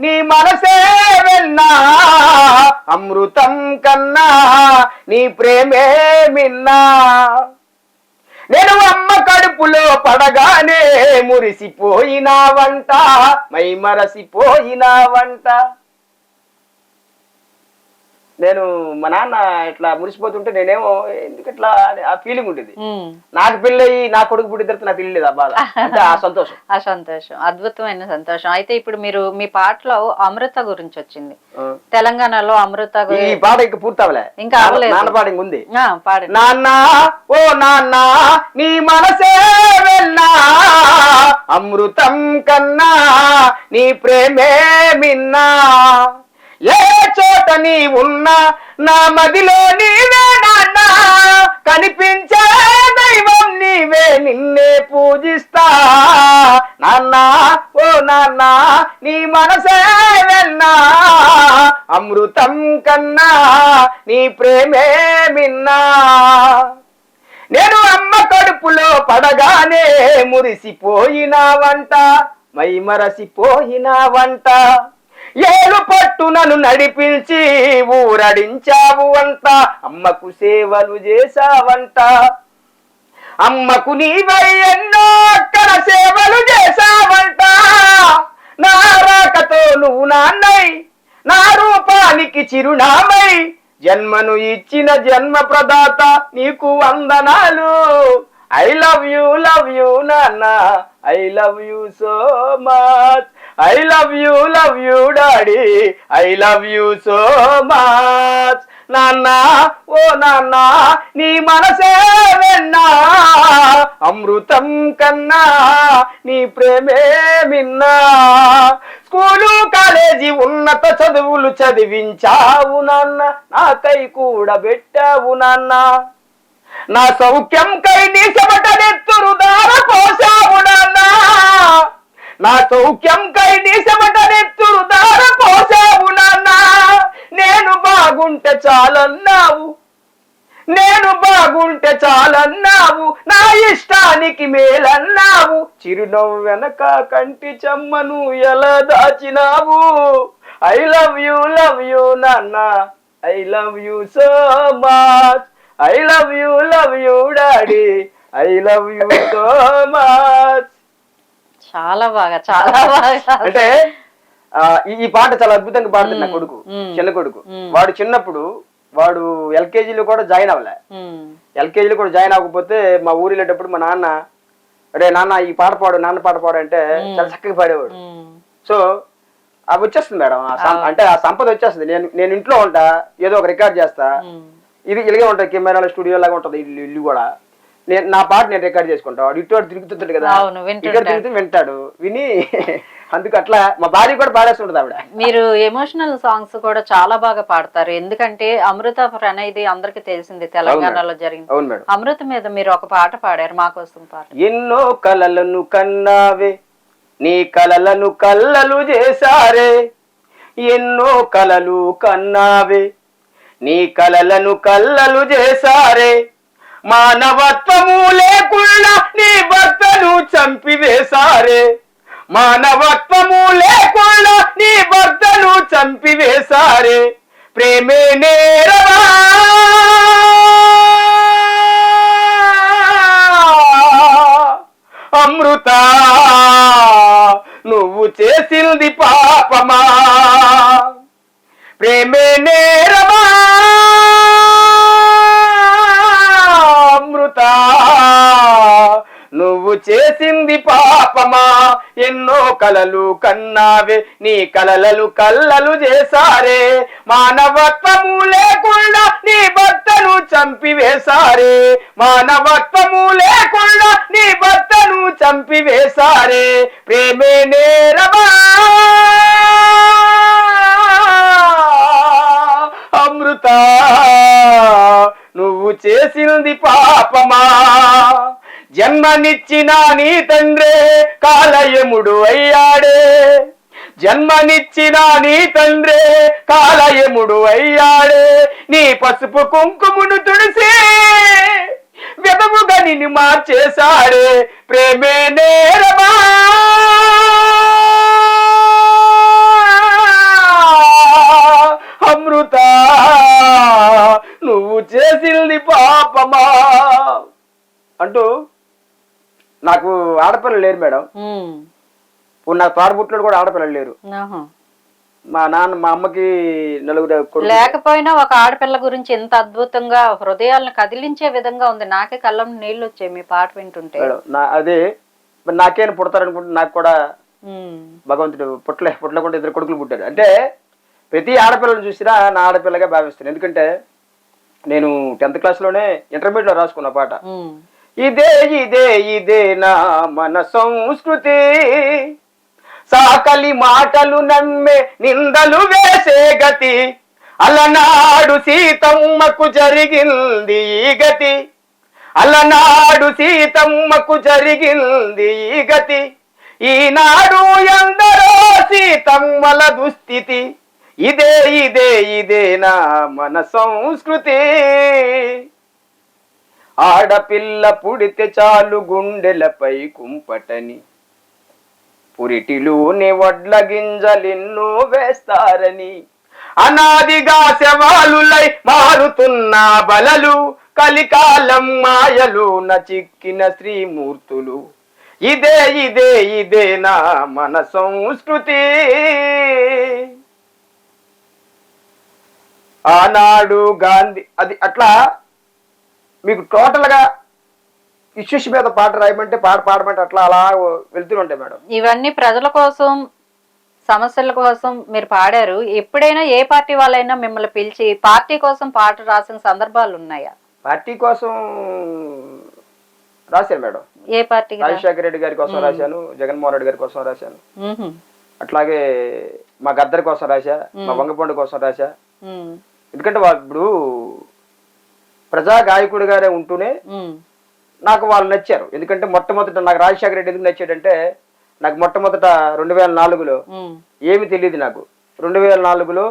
నీ మనసే వెన్నా అమృతం కన్నా నీ ప్రేమే మిన్నా నేను అమ్మ కడుపులో పడగానే మురిసిపోయినావంట, మై మరసిపోయినావంట. నేను మా నాన్న ఇట్లా మురిసిపోతుంటే నేనేమో ఎందుకు ఇట్లా ఆ ఫీలింగ్ ఉండేది. నాకు పెళ్ళయి నా కొడుకు పుట్టిన తర్వాత నాకు తెలియలేదు ఆ బాధ, అంటే ఆ సంతోషం. ఆ సంతోషం అద్భుతమైన సంతోషం. అయితే ఇప్పుడు మీరు మీ పాటలో అమృత గురించి వచ్చింది, తెలంగాణలో అమృత ఈ పాట ఇంకా పూర్తవలే, ఇంకా అవ్వలేదు. నాన్న పాట ఇంక ఉంది. పాడండి. నాన్న ఓ నాన్న నీ మనసే వెళ్ళా, అమృతం కన్నా నీ ప్రేమే మిన్నా, ఏ చోట నీ ఉన్నా నా మదిలో నీవే నాన్న, కనిపించే దైవం నీవే నిన్నే పూజిస్తా. నాన్న ఓ నాన్న నీ మనసే వెళ్ళా, అమృతం కన్నా నీ ప్రేమే మిన్నా. నేను అమ్మ కడుపులో పడగానే మురిసిపోయినావంట, మై మరసిపోయినావంట. ఏలు పట్టు నన్ను నడిపించి ఊరడించావు అంట, అమ్మకు సేవలు చేసావంట. అమ్మకు నీవై ఎన్నో అక్కడ సేవలు చేసావంట. నా రాకతో నువ్వు నాన్నై, నా రూపానికి చిరునామై, జన్మను ఇచ్చిన జన్మ ప్రదాత నీకు వందనాలు. ఐ లవ్ యూ నాన్న, I love you so much, I love you daddy, I love you so much. నాన్న ఓ నాన్న నీ మనసే వెన్నా, అమృతం కన్నా నీ ప్రేమే మిన్నా. స్కూలు కాలేజీ ఉన్నత చదువులు చదివించావు నాన్న, నాకై కూడా పెట్టావు నాన్న. నా సౌఖ్యం కై నీ చెమట నెత్తురు దార పోసావు నాన్న, నా సౌఖ్యం కై నీ చెమట నెత్తురు దార పోసావు నాన్న. నేను బాగుంటే చాలన్నావు, నేను బాగుంటే చాలన్నావు, నా ఇష్టానికి మేలన్నావు. చిరునవ్వు వెనక కంటి చెమ్మను ఎలా దాచినావు. ఐ లవ్ యూ నాన్న, I love you so much, I love you daddy, I love you so much. చాలా బాగా, చాలా బాగా. అంటే ఈ పాట చాలా అద్భుతంగా పాడుతుంది నా కొడుకు, చిన్న కొడుకు. వాడు చిన్నప్పుడు వాడు ఎల్కేజీలో కూడా జాయిన్ అవ్వలే. ఎల్కేజీలో కూడా జాయిన్ అవ్వకపోతే మా ఊరు వెళ్ళేటప్పుడు మా నాన్న, అరే నాన్న ఈ పాట పాడు, నాన్న పాట పాడు అంటే చాలా చక్కగా పాడేవాడు. సో అవి వచ్చేస్తుంది మేడం, అంటే ఆ సంపద వచ్చేస్తుంది. నేను ఇంట్లో ఉంటా, ఏదో ఒక రికార్డ్ చేస్తా, ఇది ఇలాగే ఉంటుంది, కెమెరాల స్టూడియో లాగా ఉంటుంది ఇల్లు కూడా. నా పాట నేను రికార్డ్ చేసుకుంటా, వాడు ఇటు తిరుగుతుంటాడు కదా, ఇక్కడ తిరుగుతూ వింటాడు, విని అందుకు అట్లా మా భార్య కూడా పాడేస్తుంటది ఆవిడ. మీరు ఎమోషనల్ సాంగ్స్ కూడా చాలా బాగా పాడతారు, ఎందుకంటే అమృత అనేది అందరికి తెలిసింది, తెలంగాణలో జరిగింది. అవును మేడం. అమృత మీద మీరు ఒక పాట పాడారు, మా కోసం పాట. ఎన్నో కలలను కన్నావే, నీ కలలను కల్లలు చేసారే, ఎన్నో కలలు కన్నావే, నీ కలలను కల్లలు చేసారే. మానవత్వము లేకుండా నీ భర్తను చంపివేశారే, మానవత్వము లేకుండా నీ భర్తను చంపివేశారే. ప్రేమే నేరమా, అమృత నువ్వు చేసింది పాపమా. ప్రేమే నేరమా, అమృత నువ్వు చేసింది పాపమా. ఎన్నో కలలు కన్నావే, నీ కలలను కల్లలు చేసారే. మానవత్వము లేకుండా నీ భర్తను చంపివేశారే, మానవత్వము లేకుండా నీ భర్తను చంపివేశారే. ప్రేమే నేరమా, అమృత నువ్వు చేసింది పాపమా. జన్మనిచ్చిన నీ తండ్రే కాలయముడు అయ్యాడే, జన్మనిచ్చిన నీ తండ్రే కాలయముడు అయ్యాడే. నీ పసుపు కుంకుమును తుడిసి విధముగా నిన్ను మార్చేశాడే. ప్రేమే నేరమా, అమృత నువ్వు చేసింది పాపమా. అంటూ నాకు ఆడపిల్లలు లేరు మేడం. ఇప్పుడు నాకు తోడబుట్టుడు కూడా ఆడపిల్లలు లేరు. మా అమ్మకి 4 కొడుకులు. లేకపోయినా ఒక ఆడపిల్ల గురించి ఎంత అద్భుతంగా హృదయాలను కదిలించే విధంగా ఉంది. నాకే కళ్ళం నీళ్ళు వచ్చాయి మీ పాట వింటుంటే. అదే నాకేనా పుడతారనుకుంటే నాకు కూడా భగవంతుడు పుట్టలేకుండా 2 కొడుకులు పుట్టారు. అంటే ప్రతి ఆడపిల్లను చూసినా నా ఆడపిల్లగా భావిస్తాను. ఎందుకంటే నేను 10th క్లాస్లోనే ఇంటర్మీడియట్ లో రాసుకున్న పాట. ఇదే ఇదే ఇదే నా మన సంస్కృతి, సాకలి మాటలు నమ్మే నిందలు వేసే గతి, అలనాడు సీతమ్మకు జరిగింది ఈ గతి, అలనాడు సీతమ్మకు జరిగింది ఈ గతి, ఈనాడు ఎందరో సీతమ్మల దుస్థితి, ఇదే ఇదే ఇదే నా మన సంస్కృతి. ఆడపిల్ల పుడితే చాలు గుండెలపై కుంపటని, పురిటిలోని వడ్ల గింజలెన్నో వేస్తారని, అనాదిగా శవాలులై మారుతున్న బలలు, కలికాలం మాయలు చిక్కిన శ్రీమూర్తులు, ఇదే ఇదే ఇదే నా మన సంస్కృతి. ఆనాడు గాంధీ అది అట్లా మీకు టోటల్ గా ఇష్యూస్ మీద పాట రాయమంటే పాడమంటే అట్లా అలా వెళ్తూ ఉంటాయి మేడం. ఇవన్నీ ప్రజల కోసం, సమస్యల కోసం మీరు పాడారు. ఎప్పుడైనా ఏ పార్టీ వాళ్ళైనా మిమ్మల్ని పిలిచి పార్టీ కోసం పాట రాసిన సందర్భాలు ఉన్నాయా? పార్టీ కోసం రాశాను మేడం. ఏ పార్టీ? రాజశేఖర రెడ్డి గారి కోసం రాశాను, జగన్మోహన్ రెడ్డి గారి కోసం రాశాను, అట్లాగే మా గద్దర్ కోసం రాశా, మా వంగపండు కోసం రాశా. ఎందుకంటే ఇప్పుడు ప్రజా గాయకుడి గారే ఉంటూనే నాకు వాళ్ళు నచ్చారు. ఎందుకంటే మొట్టమొదట నాకు రాజశేఖర రెడ్డి ఎందుకు నచ్చాడంటే, నాకు మొట్టమొదట 2004లో ఏమి తెలియదు నాకు. 2004లో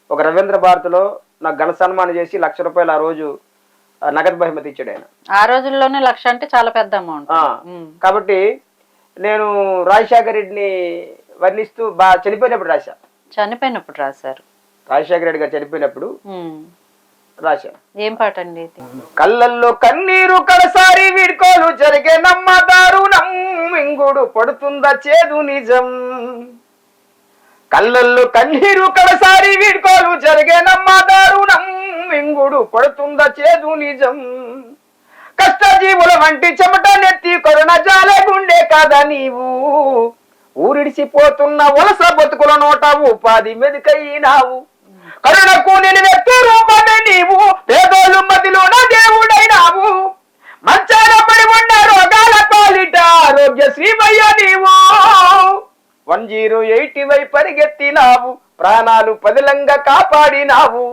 ఒక రవీంద్ర భారతిలో నాకు ఘన సన్మానం చేసి ₹1,00,000 ఆ రోజు నగదు బహుమతి ఇచ్చాడు ఆయన. ఆ రోజుల్లోనే 1,00,000 అంటే చాలా పెద్ద అమౌంట్. కాబట్టి నేను రాజశేఖర రెడ్డిని వర్ణిస్తూ చనిపోయినప్పుడు రాశా. చనిపోయినప్పుడు రాశారు? రాజశేఖర రెడ్డి గారు చనిపోయినప్పుడు రాశాను. ఏం పాట అండి? కళ్ళల్లో కన్నీరు కడసారి వీడ్కోలు జరిగే నమ్మదారుణం, మింగుడు పడుతుందా చేదు నిజం. కళ్ళల్లో కన్నీరు కడసారి వీడ్కోలు జరిగే నమ్మదారుణం, మింగుడు పడుతుందా చేదు నిజం. కష్టజీవుల వంటి చెమట నెత్తి కరుణ జాలే గుండె కాదా నీవు, ఊరిడిసిపోతున్న వలస బతుకుల నోట ఉపాధి మెదికైనావు. కరుణకు నేను వ్యక్తి రూపమే నీవు, పేదోళ్ళు మదిలోన దేవుడైనావు. మంచాన పడి ఉన్న రోగాల పాలిట ఆరోగ్య శ్రీమయ్య నీవు. 108 వై పరిగెత్తినావు, ప్రాణాలు పదిలంగా కాపాడినావు.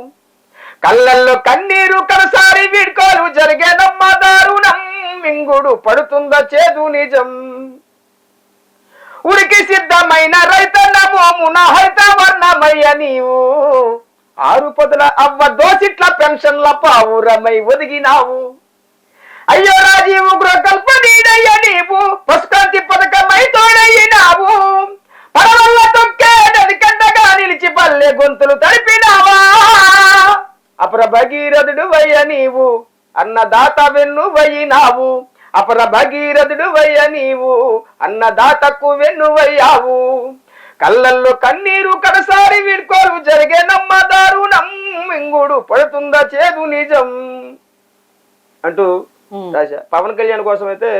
కళ్ళల్లో కన్నీరు కడసారి వీడ్కోలు జరిగే నమ్మదారుణం, మింగుడు పడుతుందా చేదు నిజం. ఉరికి సిద్ధమైన రైతన్న మోమున హరిత వర్ణమయ్య నీవు, 6 పదుల అవ్వ దోసిట్ల పెన్షన్ల పావురమై ఒదిగినావు. అయ్యో రాజీవు గృహకల్ప నీడయ్య నీవు, పశుకాంతి పథకమై తోడయ్యినావు. పడవల్ల తొక్కే నది కండగా నిలిచి పల్లె గొంతులు తడిపినావా. అపర భగీరథుడు వయ్య నీవు, అన్నదాత వెన్ను వయ్యినావు. అపర భగీరథుడు వయ్య నీవు, అన్నదాతకు వెన్ను వయ్యావు. కళ్ళల్లో కన్నీరు కడసారి వీడ్కోలు జరిగే నమ్మదారుణం, మింగుడు పడుతుందా చేదు నిజం అంటూ రాశా. పవన్ కళ్యాణ్ కోసం అయితే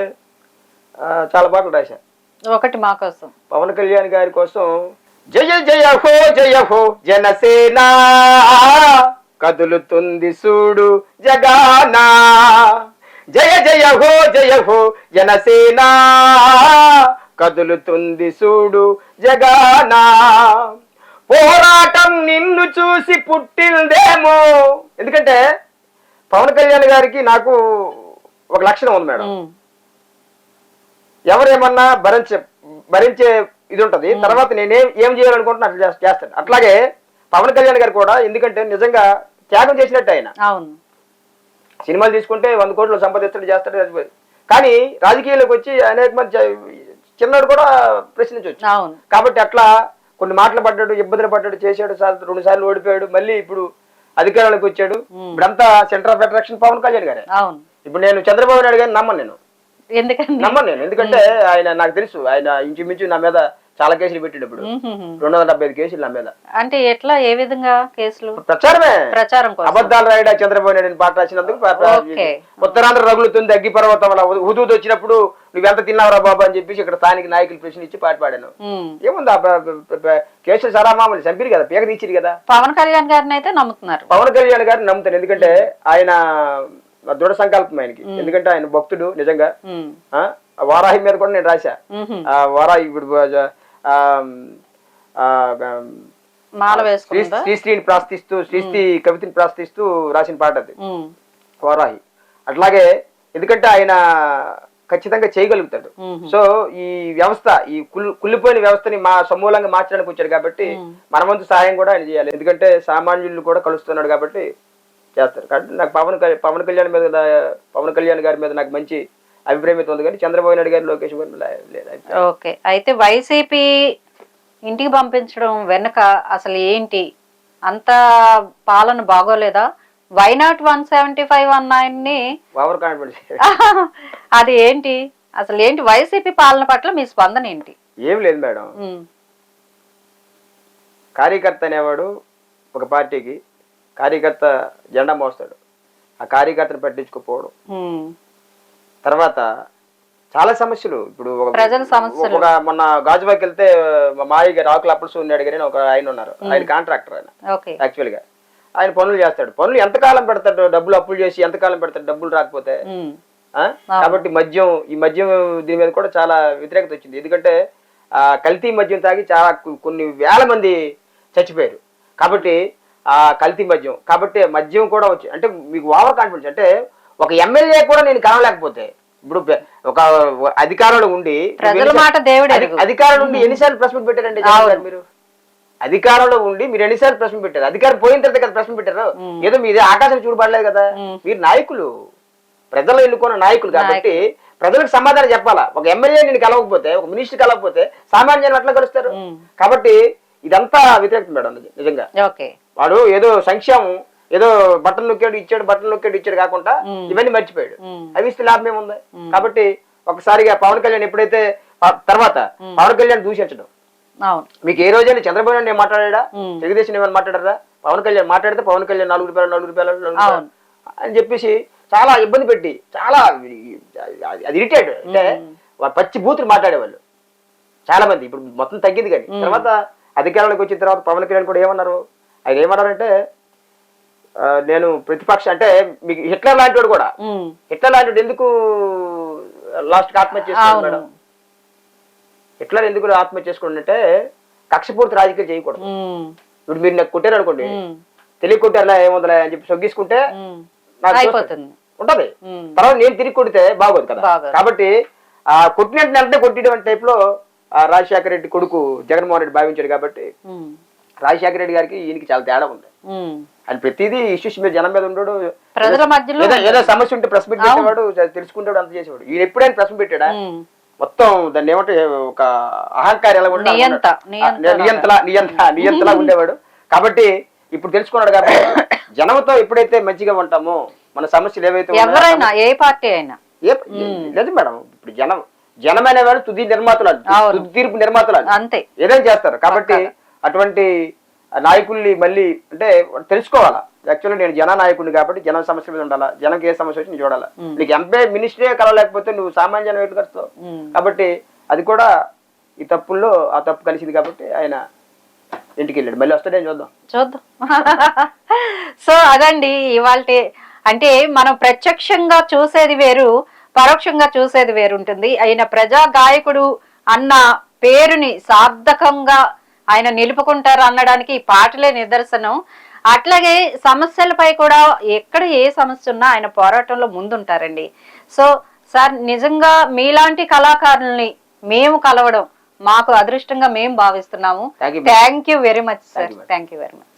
చాలా పాటలు రాశా. ఒకటి మా కోసం, పవన్ కళ్యాణ్ గారి కోసం జయ జయ హో జనసేన, కదులుతుంది సూడు జగానా. జయ హో జనసేన, కదులుతుంది సూడు జగానా. పోరాటం నిన్ను చూసి పుట్టిందేమో. ఎందుకంటే పవన్ కళ్యాణ్ గారికి నాకు ఒక లక్షణం ఉంది మేడం, ఎవరేమన్నా భరించే ఇది ఉంటది. తర్వాత ఏం చేయాలనుకుంటున్నా అట్లా చేస్తాను. అట్లాగే పవన్ కళ్యాణ్ గారు కూడా, ఎందుకంటే నిజంగా త్యాగం చేసినట్టు ఆయన. సినిమాలు తీసుకుంటే 100 కోట్లు సంపాదిస్తాడు, చేస్తాడు. కానీ రాజకీయాల్లోకి వచ్చి అనేక మంది చిన్నడు కూడా ప్రశ్నించవచ్చు. కాబట్టి అట్లా కొన్ని మాటలు పడ్డాడు, ఇబ్బందులు పడ్డాడు, చేశాడు, 2 సార్లు ఓడిపోయాడు, మళ్ళీ ఇప్పుడు అధికారంలోకి వచ్చాడు. ఇప్పుడంతా centre of attraction Pawan Kalyan గారే. ఇప్పుడు నేను చంద్రబాబు నాయుడు గారిని నమ్మను నేను. ఎందుకంటే నమ్మను నేను, ఎందుకంటే ఆయన నాకు తెలుసు, ఆయన ఇంచుమించు నా మీద చాలా కేసులు పెట్టేటప్పుడు 275 కేసులు నా మీద. అంటే ఎట్లా, ఏ విధంగా కేసులు? ప్రచారం కోసం అబద్ధాలు రాయడా చంద్రబాబు నాయుడు పాట రాసినందుకు. ఉత్తరాంధ్ర రగులుతుంది అగ్గి పర్వతం అలా హుదూద్ వచ్చినప్పుడు నువ్వెంత తిన్నావురా బాబు అని చెప్పేసి ఇక్కడ స్థానిక నాయకులు ప్రశ్న ఇచ్చి పాట పాడాను. ఏముంది కేసులు సరామామూలు చంపిరు కదా, పీక తీసిరు కదా. పవన్ కళ్యాణ్ గారిని అయితే నమ్ముతున్నారు. పవన్ కళ్యాణ్ గారిని నమ్ముతాను, ఎందుకంటే ఆయన దృఢ సంకల్పం ఆయనకి, ఎందుకంటే ఆయన భక్తుడు నిజంగా. వారాహి మీద కూడా నేను రాశా. వారాహి ఇప్పుడు శ్రీశ్రీని ప్రార్థిస్తూ, శ్రీశ్రీ కవితని ప్రార్థిస్తూ రాసిన పాట అది వారాహి. అట్లాగే ఎందుకంటే ఆయన ఖచ్చితంగా చేయగలుగుతాడు. సో ఈ వ్యవస్థ, ఈ కుళ్ళిపోయిన వ్యవస్థని సమూలంగా మార్చడానికి వచ్చాడు కాబట్టి మన వంతు సహాయం కూడా ఆయన చేయాలి. ఎందుకంటే సామాన్యులు కూడా కలుస్తున్నాడు కాబట్టి చేస్తారు. కాబట్టి నాకు పవన్ కళ్యాణ్ గారి మీద నాకు మంచి అభిప్రాయం అయితే ఉంది, కానీ చంద్రబాబు నాయుడు గారి, లోకేష్ గారు లేదు. ఓకే, అయితే వైసీపీ ఇంటికి పంపించడం వెనుక అసలు ఏంటి? అంత పాలన బాగోలేదా? వైనాట్ 17519 ఓవర్ కాన్ఫిడెన్స్ అది ఏంటి అసలు? ఏంటి వైసీపీ పాలన పట్ల మీ స్పందన ఏంటి? ఏం లేదు మేడం, కార్యకర్త అనేవాడు ఒక పార్టీకి కార్యకర్త జెండా మోస్తాడు, ఆ కార్యకర్తను పట్టించుకోపోవడం. తర్వాత చాలా సమస్యలు, ఇప్పుడు మొన్న గాజువాకి వెళ్తే మాయి గారు ఆకుల అప్పుడు ఉన్నాడు కానీ ఒక ఆయన ఉన్నారు, ఆయన కాంట్రాక్టర్. ఆయన యాక్చువల్ గా ఆయన పనులు చేస్తాడు. పనులు ఎంతకాలం పెడతాడు, డబ్బులు అప్పులు చేసి ఎంతకాలం పెడతాడు డబ్బులు రాకపోతే. కాబట్టి ఈ మద్యం దీని మీద కూడా చాలా వ్యతిరేకత వచ్చింది. ఎందుకంటే కల్తీ మద్యం తాగి చాలా కొన్ని వేల మంది చచ్చిపోయారు. కాబట్టి ఆ కల్తీ మద్యం, కాబట్టి మద్యం కూడా వచ్చి, అంటే మీకు ఓవర్ కాన్ఫిడెన్స్. అంటే ఒక ఎమ్మెల్యే కూడా నేను కనలేకపోతే, ఇప్పుడు ఒక అధికారంలో ఉండి అధికారంలో ఉండి ఎన్నిసార్లు ప్రశ్న పెట్టారండి మీరు? అధికారంలో ఉండి మీరు ఎన్నిసార్లు ప్రశ్న పెట్టారు? అధికారం పోయిన తర్వాత కదా ప్రశ్న పెట్టారు. ఏదో మీదే ఆకాశం చూడబడలేదు కదా. మీరు నాయకులు, ప్రజలు ఎన్నుకున్న నాయకులు కాబట్టి ప్రజలకు సమాధానం చెప్పాలా. ఒక ఎమ్మెల్యే నేను కలవకపోతే, ఒక మినిస్టర్ కలవకపోతే సామాన్యులు అట్లా కలుస్తారు. కాబట్టి ఇదంతా వ్యతిరేకత మేడం నిజంగా. వాడు ఏదో సంక్షేమం, ఏదో బట్టలు నొక్కాడు ఇచ్చాడు కాకుండా ఇవన్నీ మర్చిపోయాడు. అవి ఇస్తే లాభం ఏముంది? కాబట్టి ఒకసారిగా పవన్ కళ్యాణ్ ఎప్పుడైతే తర్వాత పవన్ కళ్యాణ్ దూషించడం, మీకు ఏ రోజైనా చంద్రబాబు నాయుడు నేను మాట్లాడా, తెలుగుదేశం ఏమైనా మాట్లాడారా? పవన్ కళ్యాణ్ మాట్లాడితే పవన్ కళ్యాణ్ 4 రూపాయలు అని చెప్పేసి చాలా ఇబ్బంది పెట్టి, చాలా అది ఇరిటేట్. అంటే పచ్చి బూతులు మాట్లాడేవాళ్ళు చాలా మంది. ఇప్పుడు మొత్తం తగ్గింది. కానీ తర్వాత అధికారంలోకి వచ్చిన తర్వాత పవన్ కళ్యాణ్ కూడా ఏమన్నారు, ఆయన ఏమన్నారంటే, నేను ప్రతిపక్ష, అంటే మీకు హిట్లర్ లాంటి వాడు కూడా, హిట్లర్ లాంటి వాడు ఎందుకు లాస్ట్ ఆత్మహత్య చేసుకున్నాడు మేడం? హిట్లర్ ఎందుకు ఆత్మహత్య చేసుకున్నాడు అంటే కక్షపూర్తి రాజకీయాలు చేయకూడదు. ఇప్పుడు మీరు నాకు కొట్టారు అనుకోండి, తెలియ కొట్టారులే ఏముందలే అని చెప్పి సొగ్గించుకుంటే ఉంటది. తర్వాత నేను తిరిగి కొడితే బాగోదు కదా. కాబట్టి ఆ కొట్టినట్టు కొట్టిన టైప్ లో రాజశేఖర రెడ్డి కొడుకు జగన్మోహన్ రెడ్డి భావించాడు. కాబట్టి రాజశేఖర రెడ్డి గారికి ఈయనకి చాలా తేడా ఉంది. ఆయన ప్రతిదీ ఇష్యూస్ మీద జనం మీద ఉండడు, ఏదో సమస్య ఉంటే ప్రెస్ మీట్ పెట్టేవాడు, తెలుసుకుంటాడు, అంత చేసేవాడు. ఈయన ఎప్పుడైనా ప్రెస్ మీట్ పెట్టాడా? మొత్తం దాన్ని ఏమంటే ఒక అహంకారం ఎలా నియంతలా ఉండేవాడు. కాబట్టి ఇప్పుడు తెలుసుకున్నాడు. కాబట్టి జనంతో ఎప్పుడైతే మంచిగా ఉంటామో, మన సమస్యలు ఏవైతే ఏ పార్టీ అయినా లేదు మేడం. ఇప్పుడు జనమైన వాళ్ళు తుది నిర్మాతలు, తుది తీర్పు నిర్మాతలు అంతే, ఏదైనా చేస్తారు. కాబట్టి అటువంటి నాయకుల్ని మళ్ళీ అంటే తెలుసుకోవాలా. యాక్చువల్లీ నేను జన నాయకుడిని కాబట్టి జనం సమస్య మీద ఉండాలా, జనంకి ఏ సమస్య వచ్చి చూడాలా. నీకు ఎంపీ మినిస్టరే కలవలేకపోతే నువ్వు సామాన్య జనం ఎటు కలుస్తావు? కాబట్టి అది కూడా ఈ తప్పుల్లో ఆ తప్పు కలిసింది. కాబట్టి ఆయన ఇంటికి వెళ్ళాడు, మళ్ళీ వస్తాడేం చూద్దాం. సో అదండి ఇవాళ. అంటే మనం ప్రత్యక్షంగా చూసేది వేరు, పరోక్షంగా చూసేది వేరు ఉంటుంది. ఆయన ప్రజా గాయకుడు అన్న పేరుని సార్థకంగా ఆయన నిలుపుకుంటారు అనడానికి ఈ పాటలే నిదర్శనం. అట్లాగే సమస్యలపై కూడా ఎక్కడ ఏ సమస్య ఉన్నా ఆయన పోరాటంలో ముందుంటారండి. సో సార్, నిజంగా మీలాంటి కళాకారుల్ని మేము కలవడం మాకు అదృష్టంగా మేము భావిస్తున్నాము. Thank you very much sir. Thank you very much.